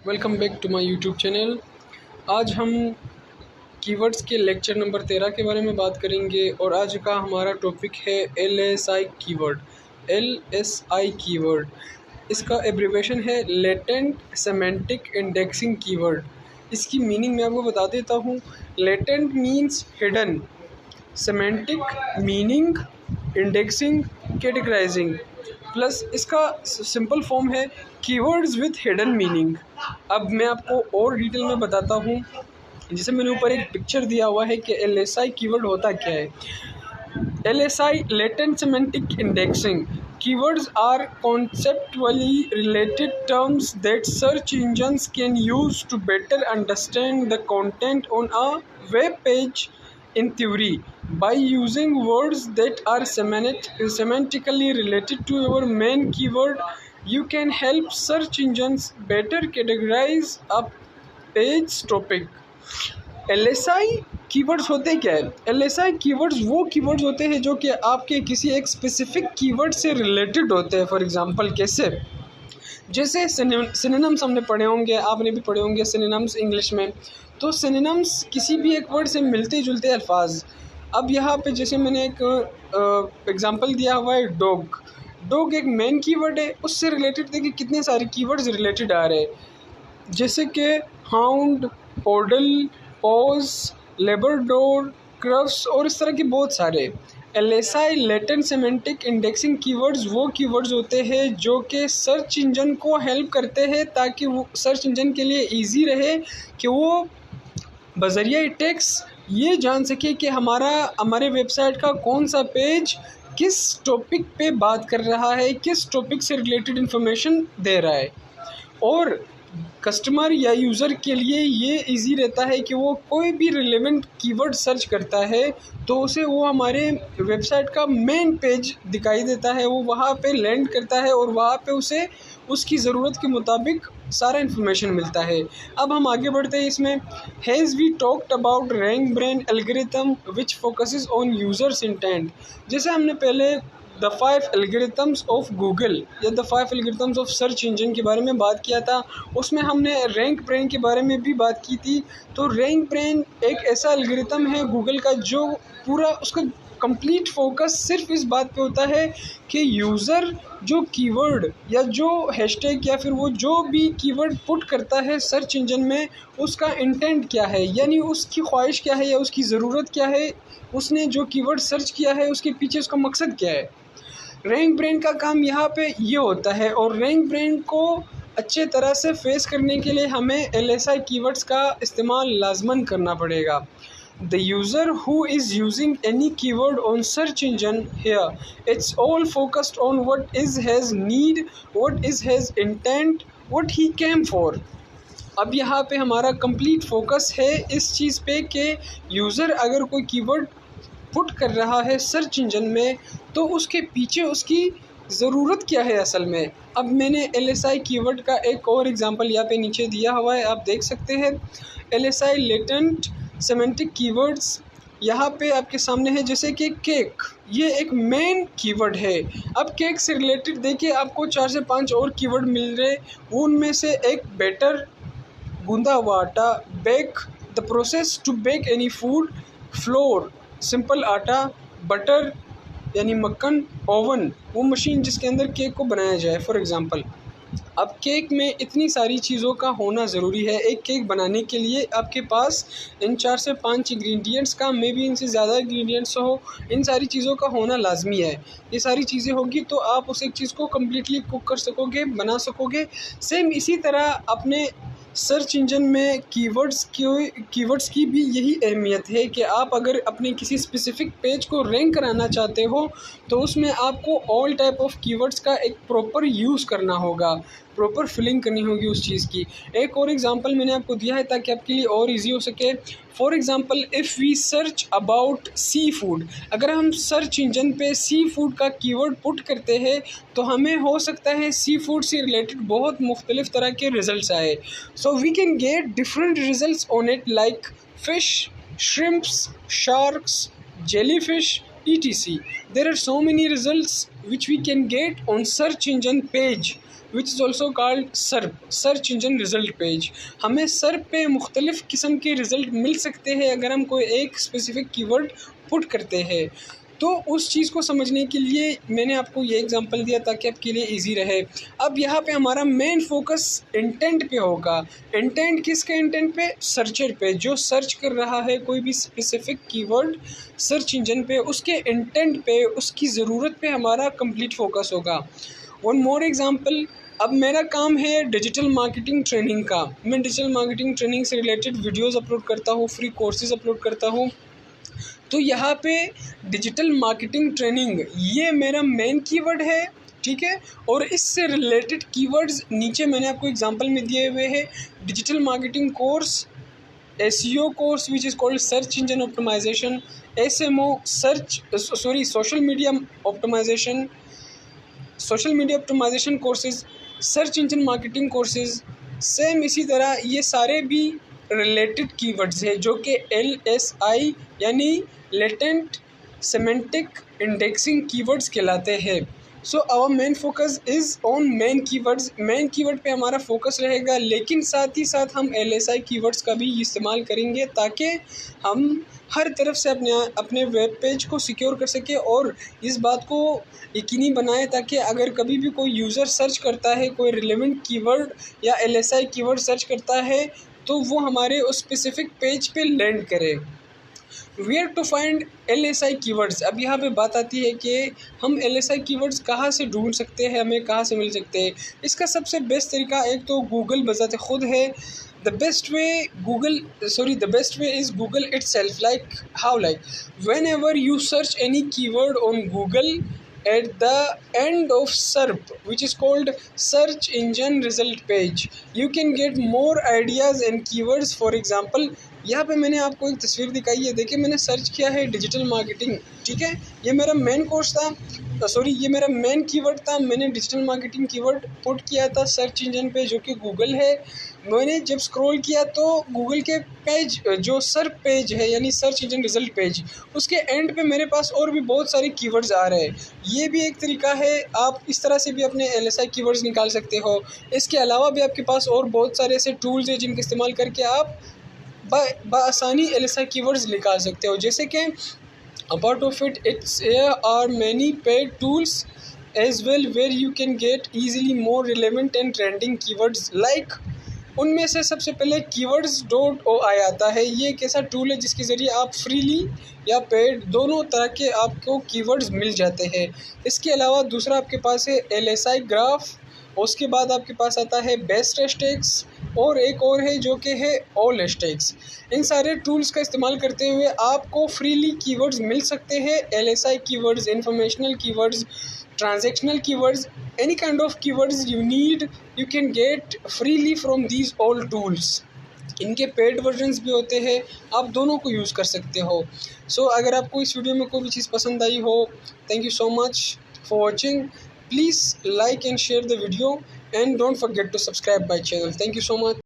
Welcome back to my YouTube channel. आज हम keywords के लेक्चर नंबर 13 के बारे में बात करेंगे और आज का हमारा टॉपिक है LSI कीवर्ड। LSI कीवर्ड, इसका एब्रीवेशन है लेटेंट सेमेंटिक इंडेक्सिंग कीवर्ड। इसकी मीनिंग मैं आपको बता देता हूँ। Latent means hidden, semantic meaning, indexing categorising, plus इसका सिंपल फॉर्म है कीवर्ड्स विथ हिडन मीनिंग। अब मैं आपको और डिटेल में बताता हूँ। जैसे मैंने ऊपर एक पिक्चर दिया हुआ है कि LSI कीवर्ड होता क्या है। LSI latent semantic indexing keywords are conceptually related terms that search engines can use to better understand the content on a web page. In theory, by using words that are semantically related to your main keyword, you can help search engines better categorize a page topic. LSI keywords होते क्या है? LSI keywords वो keywords होते हैं जो कि आपके किसी एक स्पेसिफिक कीवर्ड से रिलेटेड होते हैं। फॉर एग्जांपल कैसे, जैसे सिनोनिम्स हमने पढ़े होंगे, आपने भी पढ़े होंगे सिनोनिम्स इंग्लिश में। तो सिनोनिम्स किसी भी एक वर्ड से मिलते जुलते अल्फाज। अब यहाँ पे जैसे मैंने एक एग्जांपल दिया हुआ है डॉग। डॉग एक मेन कीवर्ड है, उससे रिलेटेड देखिए कितने सारे कीवर्ड्स रिलेटेड आ रहे हैं, जैसे कि हाउंड, पोडल, पॉज, लेबरडोर, क्रफ्स और इस तरह के बहुत सारे। LSI latent semantic indexing keywords वो कीवर्ड्स होते हैं जो कि सर्च इंजन को हेल्प करते हैं ताकि वो सर्च इंजन के लिए इजी रहे कि वो बजरिया टेक्स्ट ये जान सके कि हमारे वेबसाइट का कौन सा पेज किस टॉपिक पे बात कर रहा है, किस टॉपिक से रिलेटेड इन्फॉर्मेशन दे रहा है। और कस्टमर या यूज़र के लिए ये इजी रहता है कि वो कोई भी रिलेवेंट कीवर्ड सर्च करता है तो उसे वो हमारे वेबसाइट का मेन पेज दिखाई देता है, वो वहाँ पे लैंड करता है और वहाँ पे उसे उसकी ज़रूरत के मुताबिक सारा इन्फॉर्मेशन मिलता है। अब हम आगे बढ़ते हैं इसमें। Has we talked about rank brain algorithm which focuses on users intent. जैसे हमने पहले द 5 एल्गोरिथम्स ऑफ गूगल या the 5 algorithms of search engine के बारे में बात किया था, उसमें हमने रैंक ब्रेन के बारे में भी बात की थी। तो रैंक ब्रेन एक ऐसा एल्गोरिथम है गूगल का जो पूरा उसका कंप्लीट फोकस सिर्फ इस बात पे होता है कि यूज़र जो कीवर्ड या जो हैशटैग या फिर वो जो भी कीवर्ड पुट करता है सर्च इंजन में, उसका इंटेंट क्या है, यानी उसकी ख्वाहिश क्या है या उसकी ज़रूरत क्या है, उसने जो कीवर्ड सर्च किया है उसके पीछे उसका मकसद क्या है। रैंक ब्रेन का काम यहाँ पे ये होता है और रैंक ब्रेन को अच्छे तरह से फेस करने के लिए हमें LSI कीवर्ड्स का इस्तेमाल लाजमन करना पड़ेगा। The user who is using any keyword on search engine here, it's all focused on what is his need, what is his intent, what he came for. अब यहाँ पे हमारा कंप्लीट फोकस है इस चीज़ पे कि यूज़र अगर कोई कीवर्ड पुट कर रहा है सर्च इंजन में तो उसके पीछे उसकी ज़रूरत क्या है असल में। अब मैंने LSI कीवर्ड का एक और एग्जांपल यहाँ पे नीचे दिया हुआ है, आप देख सकते हैं। LSI लेटेंट सेमेंटिक कीवर्ड्स यहाँ पे आपके सामने है, जैसे कि केक, ये एक मेन कीवर्ड है। अब केक से रिलेटेड देखिए आपको 4 से 5 और कीवर्ड मिल रहे, उनमें से एक बेटर, गूंदा हुआ आटा, bake, the process to bake any food, flour simple आटा, बटर यानी मक्खन, ओवन वो मशीन जिसके अंदर केक को बनाया जाए फॉर एग्ज़ाम्पल। अब केक में इतनी सारी चीज़ों का होना ज़रूरी है। एक केक बनाने के लिए आपके पास इन 4 से 5 इंग्रेडिएंट्स का, मे बी इनसे ज़्यादा इंग्रेडिएंट्स हो, इन सारी चीज़ों का होना लाजमी है। ये सारी चीज़ें होगी तो आप उस एक चीज़ को कम्प्लीटली कुक कर सकोगे, बना सकोगे। सेम इसी तरह अपने सर्च इंजन में कीवर्ड्स की भी यही अहमियत है कि आप अगर अपने किसी स्पेसिफिक पेज को रैंक कराना चाहते हो तो उसमें आपको ऑल टाइप ऑफ कीवर्ड्स का एक प्रॉपर यूज़ करना होगा, प्रॉपर फिलिंग करनी होगी उस चीज़ की। एक और एग्जांपल मैंने आपको दिया है ताकि आपके लिए और इजी हो सके। For example if we search about sea food, अगर हम सर्च इंजन पे सी फूड का कीवर्ड पुट करते हैं तो हमें हो सकता है सी फूड से रिलेटेड बहुत मुख्तलिफ तरह के रिजल्ट्स आए। So we can get different results on it like fish, shrimps, sharks, jellyfish, etc. There are so many results which we can get on search engine page which is also called सर्प, search engine result page. हमें सर्प पे मुख्तलिफ़ किस्म के result मिल सकते हैं अगर हम कोई एक स्पेसिफ़िक कीवर्ड पुट करते हैं। तो उस चीज़ को समझने के लिए मैंने आपको ये एग्जांपल दिया ताकि आपके लिए इजी रहे। अब यहाँ पे हमारा मेन फोकस इंटेंट पे होगा। इंटेंट किसका इंटेंट पे? सर्चर पे, जो सर्च कर रहा है कोई भी स्पेसिफिक कीवर्ड सर्च इंजन पे, उसके इंटेंट पे, उसकी ज़रूरत पे हमारा कंप्लीट फोकस होगा। वन मोर एग्जांपल, अब मेरा काम है डिजिटल मार्केटिंग ट्रेनिंग का। मैं डिजिटल मार्केटिंग ट्रेनिंग से रिलेटेड वीडियोस अपलोड करता हूँ, फ्री कोर्सेज अपलोड करता हूँ। तो यहाँ पे डिजिटल मार्केटिंग ट्रेनिंग ये मेरा मेन कीवर्ड है, ठीक है। और इससे रिलेटेड कीवर्ड्स नीचे मैंने आपको एग्जांपल में दिए हुए हैं। Digital marketing course, SEO course which is called search engine optimisation, SMO social media optimisation, social media optimisation courses, search engine marketing courses. Same इसी तरह ये सारे भी रिलेटेड कीवर्ड्स हैं जो कि LSI यानी लेटेंट सेमेंटिक इंडेक्सिंग कीवर्ड्स कहलाते हैं। So our main focus is on main keywords. Main keyword पे हमारा फोकस रहेगा, लेकिन साथ ही साथ हम LSI कीवर्ड्स का भी इस्तेमाल करेंगे ताकि हम हर तरफ से अपने वेब पेज को सिक्योर कर सके और इस बात को यकीनी बनाए ताकि अगर कभी भी कोई यूज़र सर्च करता है, कोई रिलेवेंट कीवर्ड या LSI कीवर्ड सर्च करता है, तो वो हमारे उस स्पेसिफिक पेज पे लैंड करे। Where to find LSI keywords. अब यहाँ पे बात आती है कि हम LSI कीवर्ड्स कहाँ से ढूंढ सकते हैं, हमें कहाँ से मिल सकते हैं। इसका सबसे बेस्ट तरीका एक तो गूगल बजाते खुद है। the best way is Google itself. Like how? Like whenever you search any keyword on Google, at the end of SERP, which is called search engine result page, you can get more ideas and keywords. For example, यहाँ पे मैंने आपको एक तस्वीर दिखाई है, देखिए मैंने सर्च किया है डिजिटल मार्केटिंग, ठीक है। ये मेरा मेन कोर्स था, ये मेरा मेन कीवर्ड था। मैंने डिजिटल मार्केटिंग कीवर्ड पुट किया था सर्च इंजन पे जो कि गूगल है। मैंने जब स्क्रॉल किया तो गूगल के पेज जो सर्च पेज है यानी सर्च इंजन रिजल्ट पेज, उसके एंड पे मेरे पास और भी बहुत सारे कीवर्ड्स आ रहे हैं। ये भी एक तरीका है, आप इस तरह से भी अपने LSI कीवर्ड्स निकाल सकते हो। इसके अलावा भी आपके पास और बहुत सारे ऐसे टूल्स हैं जिनका इस्तेमाल करके आप बआसानी LSI कीवर्ड्स निकाल सकते हो। जैसे कि apart of it, there are many paid tools as well where you can get easily more relevant and trending keywords like, उनमें से सबसे पहले keywords.oi आता है। ये एक ऐसा टूल है जिसके ज़रिए आप फ्रीली या पेड दोनों तरह के आपको कीवर्ड्स मिल जाते हैं। इसके अलावा दूसरा आपके पास है LSI ग्राफ, उसके बाद आपके पास आता है बेस्ट हैशटैग्स और एक और है जो कि है ऑल हैशटैग्स। इन सारे टूल्स का इस्तेमाल करते हुए आपको फ्रीली कीवर्ड्स मिल सकते हैं। LSI keywords, informational keywords, transactional keywords, any kind of keywords you need, you can get freely from these all tools. इनके पेड वर्जन्स भी होते हैं, आप दोनों को यूज़ कर सकते हो। सो अगर आपको इस वीडियो में कोई भी चीज़ पसंद आई हो, thank you so much for watching. Please like and share the video and don't forget to subscribe my channel. Thank you so much.